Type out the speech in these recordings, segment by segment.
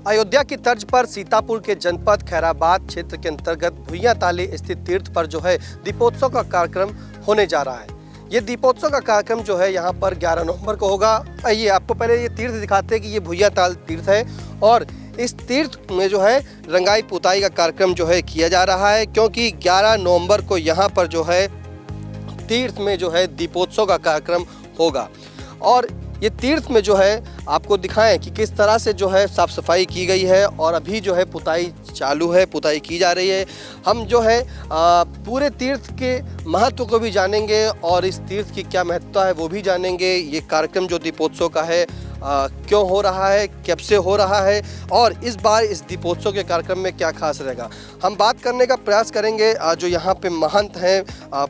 अयोध्या की तर्ज पर सीतापुर के जनपद खैराबाद क्षेत्र के अंतर्गत भुइयांताली स्थित तीर्थ पर जो है दीपोत्सव का कार्यक्रम होने जा रहा है। ये दीपोत्सव का कार्यक्रम जो है यहाँ पर 11 नवंबर को होगा। आइए आपको पहले ये तीर्थ दिखाते हैं कि ये भुइयांताल तीर्थ है और इस तीर्थ में जो है रंगाई पुताई का कार्यक्रम जो है किया जा रहा है, क्योंकि 11 नवंबर को यहाँ पर जो है तीर्थ में जो है दीपोत्सव का कार्यक्रम होगा। और ये तीर्थ में जो है आपको दिखाएं कि किस तरह से जो है साफ़ सफाई की गई है और अभी जो है पुताई चालू है, पुताई की जा रही है। हम जो है पूरे तीर्थ के महत्व को भी जानेंगे और इस तीर्थ की क्या महत्ता है वो भी जानेंगे। ये कार्यक्रम जो दीपोत्सव का है क्यों हो रहा है, कब से हो रहा है और इस बार इस दीपोत्सव के कार्यक्रम में क्या खास रहेगा, हम बात करने का प्रयास करेंगे। जो यहाँ पे महंत हैं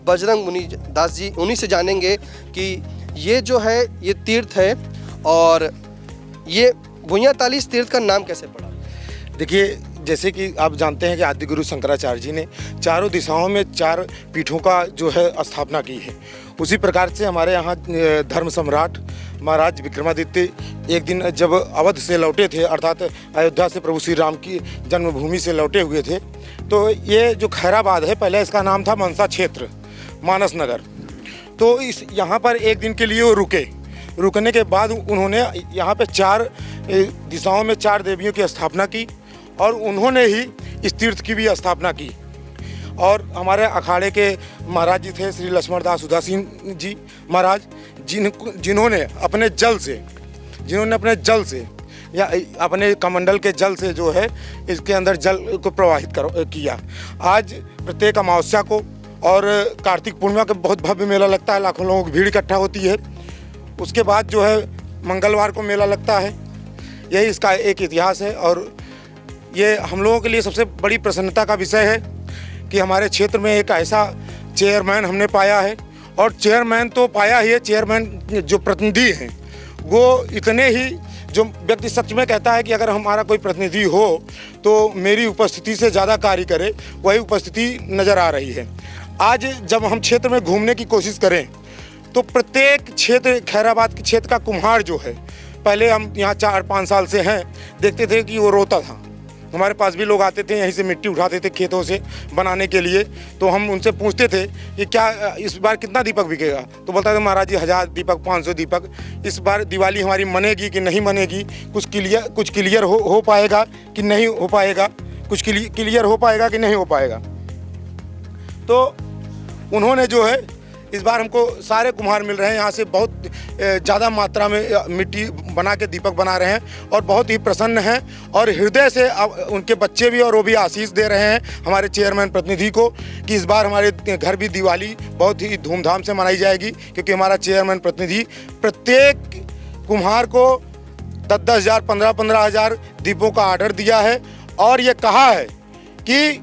बजरंग मुनि दास जी, उन्हीं से जानेंगे कि ये जो है ये तीर्थ है और ये भुइयांताली तीर्थ का नाम कैसे पड़ा। देखिए, जैसे कि आप जानते हैं कि आदि गुरु शंकराचार्य जी ने चारों दिशाओं में 4 पीठों का जो है स्थापना की है। उसी प्रकार से हमारे यहाँ धर्म सम्राट महाराज विक्रमादित्य एक दिन जब अवध से लौटे थे, अर्थात अयोध्या से प्रभु श्री राम की जन्मभूमि से लौटे हुए थे, तो ये जो खैराबाद है, पहले इसका नाम था मनसा क्षेत्र, मानस नगर। तो इस यहाँ पर एक दिन के लिए वो रुकने के बाद उन्होंने यहाँ पे 4 दिशाओं में 4 देवियों की स्थापना की और उन्होंने ही इस तीर्थ की भी स्थापना की। और हमारे अखाड़े के महाराज जी थे श्री लक्ष्मण दास उदासी जी महाराज, जिन्होंने अपने जल से या अपने कमंडल के जल से जो है इसके अंदर जल को प्रवाहित किया। आज प्रत्येक अमावस्या को और कार्तिक पूर्णिमा का बहुत भव्य मेला लगता है, लाखों लोगों की भीड़ इकट्ठा होती है। उसके बाद जो है मंगलवार को मेला लगता है। यही इसका एक इतिहास है और ये हम लोगों के लिए सबसे बड़ी प्रसन्नता का विषय है कि हमारे क्षेत्र में एक ऐसा चेयरमैन हमने पाया है। और चेयरमैन तो पाया ही है, चेयरमैन जो प्रतिनिधि हैं वो इतने ही, जो व्यक्ति सच में कहता है कि अगर हमारा कोई प्रतिनिधि हो तो मेरी उपस्थिति से ज़्यादा कार्य करे, वही उपस्थिति नज़र आ रही है। आज जब हम क्षेत्र में घूमने की कोशिश करें तो प्रत्येक क्षेत्र, खैराबाद के क्षेत्र का कुम्हार जो है, पहले हम यहाँ 4-5 साल से हैं, देखते थे कि वो रोता था। हमारे पास भी लोग आते थे, यहीं से मिट्टी उठाते थे खेतों से बनाने के लिए। तो हम उनसे पूछते थे कि क्या इस बार कितना दीपक बिकेगा, तो बोलता था महाराज जी 1000 दीपक, 500 दीपक। इस बार दिवाली हमारी मनेगी कि नहीं मनेगी, कुछ क्लियर हो पाएगा कि नहीं हो पाएगा, कुछ क्लियर हो पाएगा कि नहीं हो पाएगा। तो उन्होंने जो है इस बार हमको सारे कुम्हार मिल रहे हैं, यहाँ से बहुत ज़्यादा मात्रा में मिट्टी बना के दीपक बना रहे हैं और बहुत ही प्रसन्न हैं और हृदय से उनके बच्चे भी और वो भी आशीष दे रहे हैं हमारे चेयरमैन प्रतिनिधि को कि इस बार हमारे घर भी दिवाली बहुत ही धूमधाम से मनाई जाएगी, क्योंकि हमारा चेयरमैन प्रतिनिधि प्रत्येक कुम्हार को 10-10 हज़ार, 15-15 हज़ार दीपों का ऑर्डर दिया है और ये कहा है कि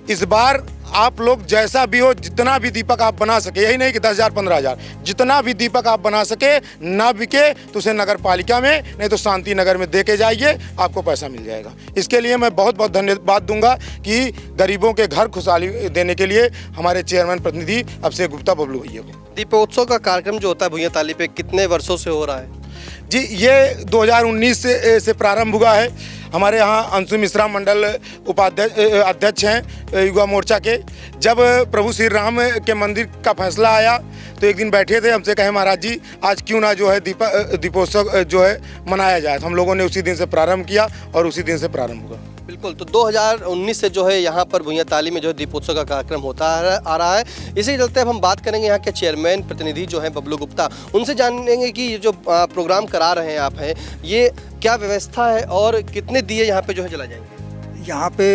इस बार आप लोग जैसा भी हो, जितना भी दीपक आप बना सके, यही नहीं कि 10,000 15,000, जितना भी दीपक आप बना सके, ना बिके तो उसे नगर पालिका में, नहीं तो शांति नगर में दे के जाइए, आपको पैसा मिल जाएगा। इसके लिए मैं बहुत बहुत धन्यवाद दूंगा कि गरीबों के घर खुशहाली देने के लिए हमारे चेयरमैन प्रतिनिधि अभिषेक गुप्ता बबलू भैया को। दीपोत्सव का कार्यक्रम जो होता है भुइयांताली पे कितने वर्षों से हो रहा है जी? ये 2019 से प्रारंभ हुआ है। हमारे यहाँ अंशु मिश्रा मंडल अध्यक्ष हैं युवा मोर्चा के। जब प्रभु श्री राम के मंदिर का फैसला आया तो एक दिन बैठे थे, हमसे कहे महाराज जी आज क्यों ना जो है दीपोत्सव जो है मनाया जाए। तो हम लोगों ने उसी दिन से प्रारंभ किया और उसी दिन से प्रारंभ हुआ। बिल्कुल, तो 2019 से जो है यहाँ पर भुइयांताली में जो है दीपोत्सव का कार्यक्रम होता आ रहा है। इसी चलते अब हम बात करेंगे यहाँ के चेयरमैन प्रतिनिधि जो हैं बबलू गुप्ता, उनसे जानेंगे कि ये जो प्रोग्राम करा रहे हैं आप हैं, ये क्या व्यवस्था है और कितने दिए यहाँ पे जो है जला जाएंगे। यहाँ पे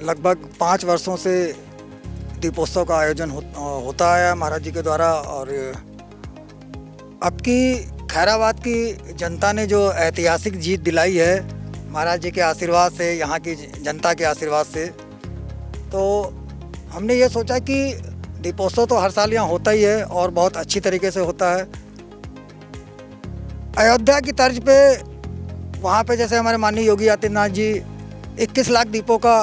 लगभग 5 वर्षों से दीपोत्सव का आयोजन होता है महाराज जी के द्वारा। और अब की खैराबाद की जनता ने जो ऐतिहासिक जीत दिलाई है महाराज जी के आशीर्वाद से, यहाँ की जनता के आशीर्वाद से, तो हमने ये सोचा कि दीपोत्सव तो हर साल यहाँ होता ही है और बहुत अच्छी तरीके से होता है। अयोध्या की तर्ज पे वहाँ पे जैसे हमारे माननीय योगी आदित्यनाथ जी 21 लाख दीपों का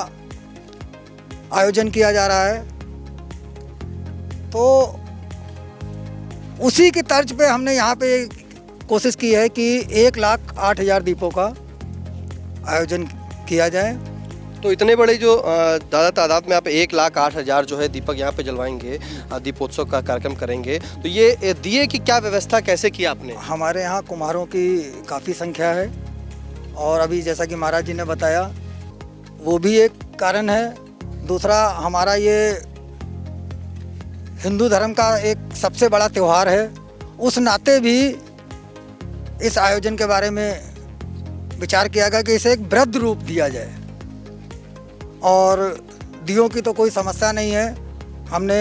आयोजन किया जा रहा है, तो उसी की तर्ज पे हमने यहाँ पे कोशिश की है कि 1,08,000 दीपों का आयोजन किया जाए। तो इतने बड़े जो ज़्यादा तादाद में आप 1,08,000 जो है दीपक यहाँ पे जलवाएंगे, दीपोत्सव का कार्यक्रम करेंगे, तो ये दिए की क्या व्यवस्था कैसे की आपने? हमारे यहाँ कुम्हारों की काफ़ी संख्या है और अभी जैसा कि महाराज जी ने बताया वो भी एक कारण है। दूसरा, हमारा ये हिंदू धर्म का एक सबसे बड़ा त्यौहार है, उस नाते भी इस आयोजन के बारे में विचार किया गया कि इसे एक वृहद रूप दिया जाए। और दियों की तो कोई समस्या नहीं है। हमने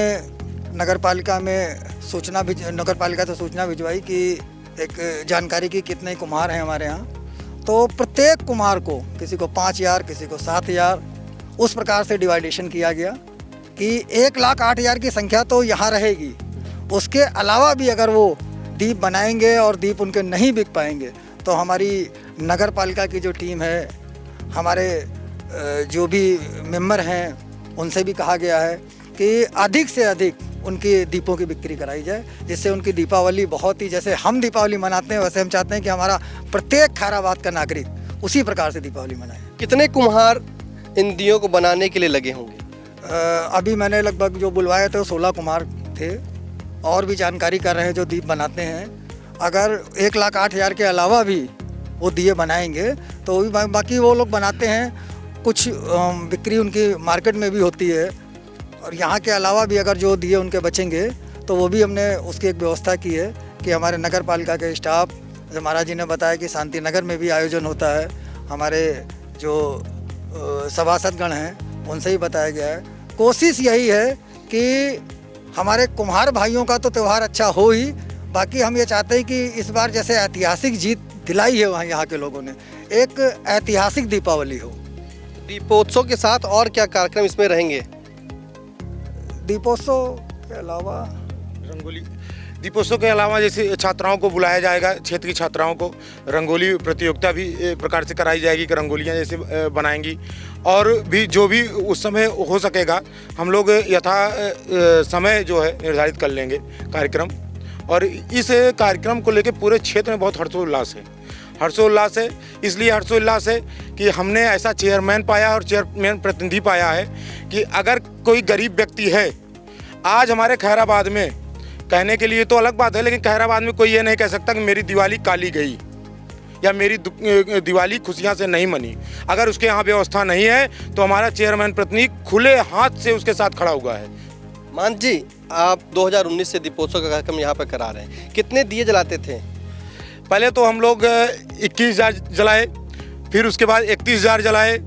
नगर पालिका से सूचना भिजवाई कि एक जानकारी की कितने कुम्हार हैं हमारे यहाँ, तो प्रत्येक कुम्हार को किसी को 5,000 किसी को 7,000 उस प्रकार से डिवाइडेशन किया गया कि 1,08,000 की संख्या तो यहाँ रहेगी। उसके अलावा भी अगर वो दीप बनाएंगे और दीप उनके नहीं बिक पाएंगे तो हमारी नगर पालिका की जो टीम है, हमारे जो भी मेंबर हैं उनसे भी कहा गया है कि अधिक से अधिक उनकी दीपों की बिक्री कराई जाए, जिससे उनकी दीपावली बहुत ही, जैसे हम दीपावली मनाते हैं वैसे हम चाहते हैं कि हमारा प्रत्येक खैराबाद का नागरिक उसी प्रकार से दीपावली मनाए। कितने कुम्हार इन दियों को बनाने के लिए लगे होंगे? अभी मैंने लगभग जो बुलवाए थे 16 कुम्हार थे और भी जानकारी कर रहे हैं जो दीप बनाते हैं। अगर 1,08,000 के अलावा भी वो दिए बनाएंगे तो भी बाकी वो लोग बनाते हैं, कुछ बिक्री उनकी मार्केट में भी होती है। और यहाँ के अलावा भी अगर जो दिए उनके बचेंगे तो वो भी हमने उसकी एक व्यवस्था की है कि हमारे नगर पालिका के स्टाफ, जैसे महाराज जी ने बताया कि शांति नगर में भी आयोजन होता है, हमारे जो सभासदगण हैं उनसे ही बताया गया है। कोशिश यही है कि हमारे कुम्हार भाइयों का तो त्यौहार अच्छा हो ही, बाकी हम ये चाहते हैं कि इस बार जैसे ऐतिहासिक जीत दिलाई है वहाँ यहाँ के लोगों ने, एक ऐतिहासिक दीपावली हो। दीपोत्सव के साथ और क्या कार्यक्रम इसमें रहेंगे? दीपोत्सव के अलावा रंगोली, दीपोत्सव के अलावा जैसे छात्राओं को बुलाया जाएगा, क्षेत्र की छात्राओं को रंगोली प्रतियोगिता भी एक प्रकार से कराई जाएगी कि रंगोलियाँ जैसे बनाएंगी। और भी जो भी उस समय हो सकेगा हम लोग यथा समय जो है निर्धारित कर लेंगे कार्यक्रम। और इस कार्यक्रम को लेकर पूरे क्षेत्र में बहुत हर्षोल्लास है। इसलिए हर्षोल्लास है कि हमने ऐसा चेयरमैन पाया और चेयरमैन प्रतिनिधि पाया है कि अगर कोई गरीब व्यक्ति है आज हमारे खैराबाद में, कहने के लिए तो अलग बात है, लेकिन खैराबाद में कोई ये नहीं कह सकता कि मेरी दिवाली काली गई या मेरी दिवाली खुशियां से नहीं मनी। अगर उसके यहाँ व्यवस्था नहीं है तो हमारा चेयरमैन प्रतिनिधि खुले हाथ से उसके साथ खड़ा हुआ है। मान जी, आप 2019 से दीपोत्सव का कार्यक्रम यहाँ पर करा रहे हैं, कितने दिए जलाते थे? पहले तो हम लोग 21,000 जलाए, फिर उसके बाद 31,000 जलाए,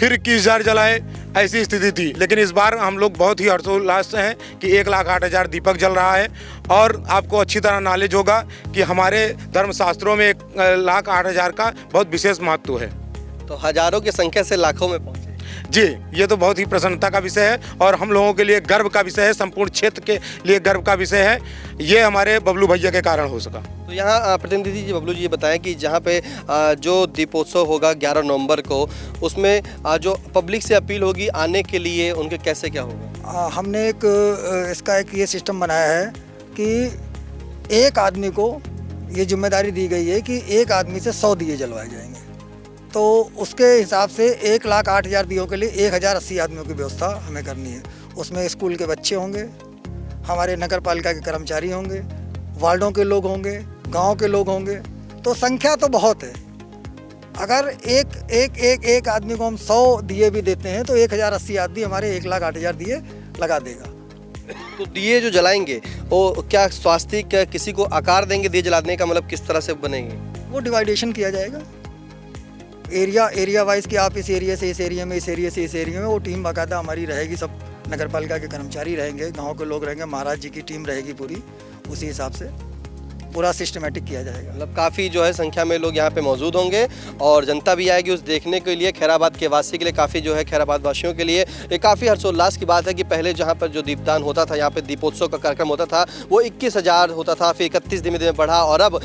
फिर 21,000 जलाए, ऐसी स्थिति थी। लेकिन इस बार हम लोग बहुत ही हर्षोल्लास से हैं कि 1,08,000 दीपक जल रहा है। और आपको अच्छी तरह नॉलेज होगा कि हमारे धर्मशास्त्रों में 1,08,000 का बहुत विशेष महत्व है। तो हजारों की संख्या से लाखों में पहुँचे जी, ये तो बहुत ही प्रसन्नता का विषय है और हम लोगों के लिए गर्व का विषय है, संपूर्ण क्षेत्र के लिए गर्व का विषय है। ये हमारे बबलू भैया के कारण हो सका। तो यहाँ प्रतिनिधि जी बबलू जी ये बताएं कि जहाँ पे जो दीपोत्सव होगा 11 नवंबर को, उसमें जो पब्लिक से अपील होगी आने के लिए, उनके कैसे क्या होगा? हमने इसका एक ये सिस्टम बनाया है कि एक आदमी को ये जिम्मेदारी दी गई है कि एक आदमी से 100 दिए जलवाए जाएंगे। तो उसके हिसाब से 1,08,000 दियों के लिए 1,080 आदमियों की व्यवस्था हमें करनी है। उसमें स्कूल के बच्चे होंगे, हमारे नगर पालिका के कर्मचारी होंगे, वार्डों के लोग होंगे, गांव के लोग होंगे। तो संख्या तो बहुत है। अगर एक आदमी को हम 100 दिए भी देते हैं तो 1,080 आदमी हमारे 1,08,000 दिए लगा देगा। तो दिए जो जलाएंगे वो क्या स्वास्तिक किसी को आकार देंगे दिए जलाने का, मतलब किस तरह से बनेंगे? वो डिवाइडेशन किया जाएगा एरिया वाइज कि आप इस एरिया से इस एरिया में, इस एरिया से इस एरिया में। वो टीम बाकायदा हमारी रहेगी, सब नगर पालिका के कर्मचारी रहेंगे, गांव के लोग रहेंगे, महाराज जी की टीम रहेगी पूरी। उसी हिसाब से पूरा सिस्टमेटिक किया जाएगा। मतलब काफ़ी जो है संख्या में लोग यहाँ पे मौजूद होंगे और जनता भी आएगी उस देखने के लिए। खैराबाद के वासी के लिए काफ़ी जो है, खैराबाद वासियों के लिए ये काफ़ी हर्षोल्लास की बात है कि पहले जहाँ पर जो दीपदान होता था, यहाँ पे दीपोत्सव का कार्यक्रम होता था, वो 21,000 होता था, फिर 31 धीमे धीमे बढ़ा और अब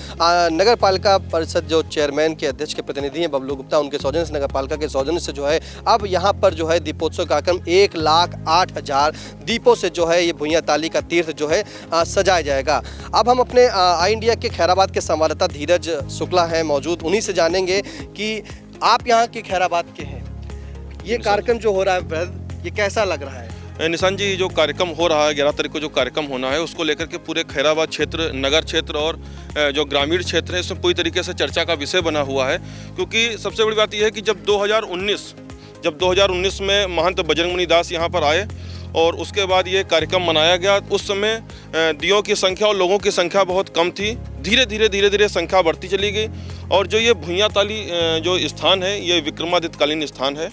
नगर पालिका परिषद जो चेयरमैन के अध्यक्ष के प्रतिनिधि हैं बबलू गुप्ता, उनके सौजन्य से, नगर पालिका के सौजन्य से जो है अब यहाँ पर जो है दीपोत्सव कार्यक्रम 1,08,000 दीपों से जो है ये भुइयां ताली का तीर्थ जो है सजाया जाएगा। अब हम अपने आई इंडिया के खैराबाद के संवाददाता धीरज शुक्ला हैं मौजूद, उन्हीं से जानेंगे कि आप यहाँ के खैराबाद के हैं, ये कार्यक्रम जो हो रहा है वृद्ध, ये कैसा लग रहा है? निशान जी, जो कार्यक्रम हो रहा है 11 तारीख को जो कार्यक्रम होना है उसको लेकर के पूरे खैराबाद क्षेत्र, नगर क्षेत्र और जो ग्रामीण क्षेत्र है इसमें पूरी तरीके से चर्चा का विषय बना हुआ है। क्योंकि सबसे बड़ी बात यह है कि जब 2019 में महंत बजरंगमुनि दास यहाँ पर आए और उसके बाद ये कार्यक्रम मनाया गया, उस समय दियों की संख्या और लोगों की संख्या बहुत कम थी। धीरे धीरे संख्या बढ़ती चली गई और जो ये भुइयाँ ताली जो स्थान है ये विक्रमादित्यकालीन स्थान है,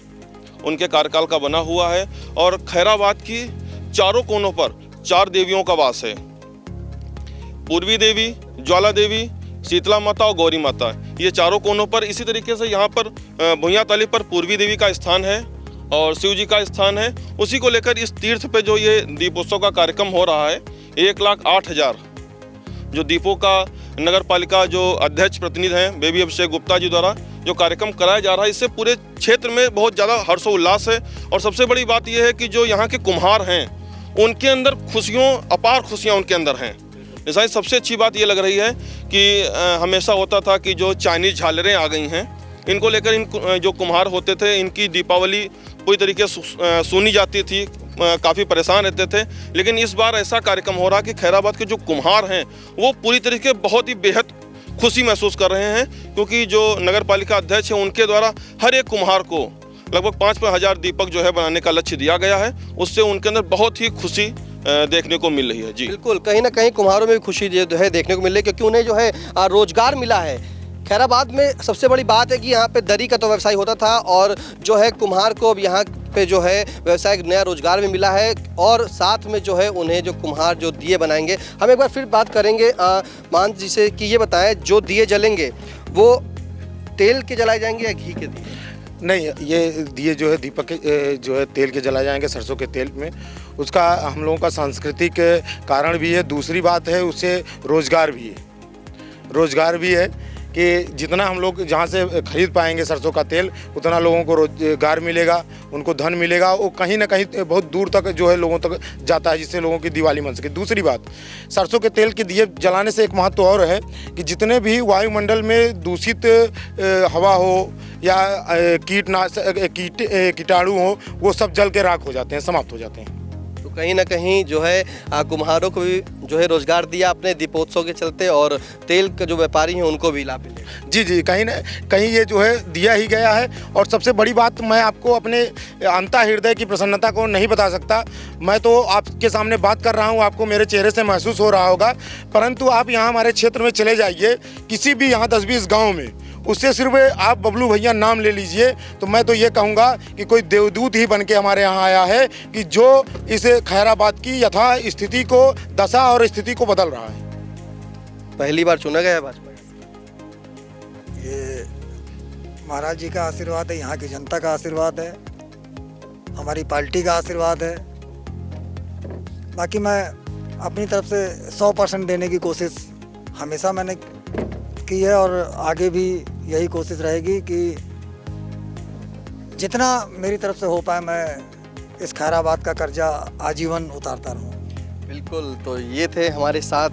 उनके कार्यकाल का बना हुआ है और खैराबाद की चारों कोनों पर 4 देवियों का वास है। पूर्वी देवी, ज्वाला देवी, शीतला माता और गौरी माता, ये चारों कोनों पर। इसी तरीके से यहाँ पर भुइयाँ ताली पर पूर्वी देवी का स्थान है और शिव जी का स्थान है। उसी को लेकर इस तीर्थ पे जो ये दीपोत्सव का कार्यक्रम हो रहा है, 1,08,000 जो दीपों का नगर पालिका जो अध्यक्ष प्रतिनिधि हैं बेबी अभिषेक गुप्ता जी द्वारा जो कार्यक्रम कराया जा रहा है, इससे पूरे क्षेत्र में बहुत ज़्यादा हर्षोल्लास है। और सबसे बड़ी बात यह है कि जो यहाँ के कुम्हार हैं उनके अंदर अपार खुशियाँ उनके अंदर हैं। जैसा सबसे अच्छी बात ये लग रही है कि हमेशा होता था कि जो चाइनीज़ झालरें आ गई हैं, इनको लेकर इन जो कुम्हार होते थे इनकी दीपावली पूरी तरीके से सुनी जाती थी, काफ़ी परेशान रहते थे। लेकिन इस बार ऐसा कार्यक्रम हो रहा कि खैराबाद के जो कुम्हार हैं वो पूरी तरीके बहुत ही बेहद खुशी महसूस कर रहे हैं, क्योंकि जो नगर पालिका अध्यक्ष हैं उनके द्वारा हर एक कुम्हार को लगभग 5,000 दीपक जो है बनाने का लक्ष्य दिया गया है। उससे उनके अंदर बहुत ही खुशी देखने को मिल रही है। जी बिल्कुल, कहीं ना कहीं कुम्हारों में भी खुशी जो है देखने को मिल रही है, क्योंकि उन्हें जो है रोजगार मिला है। खैराबाद में सबसे बड़ी बात है कि यहाँ पे दरी का तो व्यवसाय होता था और जो है कुम्हार को अब यहाँ पे जो है व्यवसाय नया रोजगार भी मिला है और साथ में जो है उन्हें जो कुम्हार जो दिए बनाएंगे। हम एक बार फिर बात करेंगे मान जी से कि ये बताएं, जो दिए जलेंगे वो तेल के जलाए जाएंगे या घी के दिए? नहीं, ये दिए जो है दीपक जो है तेल के जलाए जाएंगे, सरसों के तेल में। उसका हम लोगों का सांस्कृतिक कारण भी है। दूसरी बात है उससे रोज़गार भी है कि जितना हम लोग जहाँ से खरीद पाएंगे सरसों का तेल, उतना लोगों को रोजगार मिलेगा, उनको धन मिलेगा। वो कहीं ना कहीं बहुत दूर तक जो है लोगों तक जाता है, जिससे लोगों की दिवाली बन सके। दूसरी बात, सरसों के तेल के दिए जलाने से एक महत्व और है कि जितने भी वायुमंडल में दूषित हवा हो या कीटाणु हो, वो सब जल के राख हो जाते हैं, समाप्त हो जाते हैं। तो कहीं ना कहीं जो है कुम्हारों को भी जो है रोजगार दिया अपने दीपोत्सव के चलते और तेल के जो व्यापारी हैं उनको भी लाभ मिलेगा। जी, कहीं ना कहीं ये जो है दिया ही गया है। और सबसे बड़ी बात, मैं आपको अपने अंतः हृदय की प्रसन्नता को नहीं बता सकता। मैं तो आपके सामने बात कर रहा हूँ, आपको मेरे चेहरे से महसूस हो रहा होगा, परंतु आप यहाँ हमारे क्षेत्र में चले जाइए, किसी भी यहाँ 10-20 गाँव में, उससे सिर्फ आप बबलू भैया नाम ले लीजिए तो मैं तो ये कहूँगा कि कोई देवदूत ही बन के हमारे यहाँ आया है कि जो इस खैराबाद की यथा स्थिति को, दशा और स्थिति को बदल रहा है। पहली बार चुना गया है भाजपा? ये महाराज जी का आशीर्वाद है, यहाँ की जनता का आशीर्वाद है, हमारी पार्टी का आशीर्वाद है। बाकी मैं अपनी तरफ से 100% देने की कोशिश हमेशा मैंने की है और आगे भी यही कोशिश रहेगी कि जितना मेरी तरफ से हो पाए मैं इस खैराबाद का कर्जा आजीवन उतारता रहूँ। बिल्कुल, तो ये थे हमारे साथ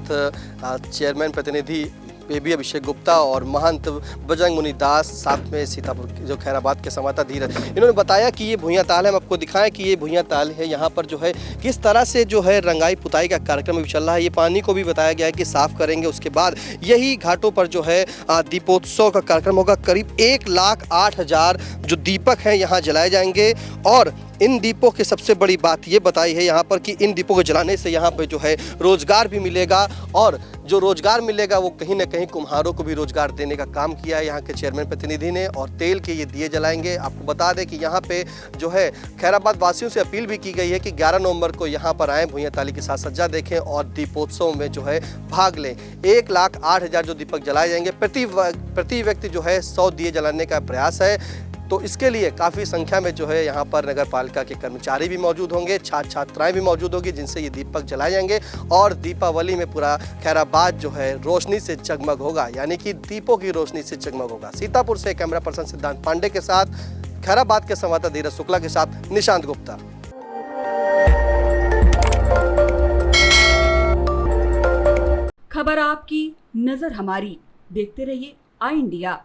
चेयरमैन प्रतिनिधि बेबी अभिषेक गुप्ता और महंत बजरंगमुनि दास, साथ में सीतापुर जो खैराबाद के संवाददाता धीरज। इन्होंने बताया कि ये भुइयाँ ताल है। हम आपको दिखाएं कि ये भुइयाँ ताल है। यहाँ पर जो है किस तरह से जो है रंगाई पुताई का कार्यक्रम भी चल रहा है। ये पानी को भी बताया गया है कि साफ करेंगे, उसके बाद यही घाटों पर जो है दीपोत्सव का कार्यक्रम होगा। करीब 1,08,000 जो दीपक हैं यहाँ जलाए जाएंगे और इन दीपों की सबसे बड़ी बात ये बताई है यहाँ पर कि इन दीपों को जलाने से यहाँ पर जो है रोजगार भी मिलेगा और जो रोजगार मिलेगा वो कहीं ना कहीं कुम्हारों को भी रोजगार देने का काम किया है यहाँ के चेयरमैन प्रतिनिधि ने। और तेल के ये दिए जलाएंगे। आपको बता दें कि यहाँ पे जो है खैराबाद वासियों से अपील भी की गई है कि 11 नवंबर को यहाँ पर आएँ, भुइयाँ ताली के साथ सज्जा देखें और दीपोत्सव में जो है भाग लें। 1,08,000 जो दीपक जलाए जाएंगे, प्रति व्यक्ति जो है 100 दिए जलाने का प्रयास है। तो इसके लिए काफ़ी संख्या में जो है यहाँ पर नगर पालिका के कर्मचारी भी मौजूद होंगे, छात्राएं भी मौजूद होंगी, जिनसे ये दीपक जलाए जाएंगे और दीपावली में पूरा खैराबाद जो है रोशनी से जगमग होगा, यानी कि दीपों की रोशनी से जगमग होगा। सीतापुर से कैमरा पर्सन सिद्धांत पांडे के साथ खैराबाद के संवाददाता धीरज शुक्ला के साथ निशांत गुप्ता। खबर आपकी, नजर हमारी। देखते रहिए आई इंडिया।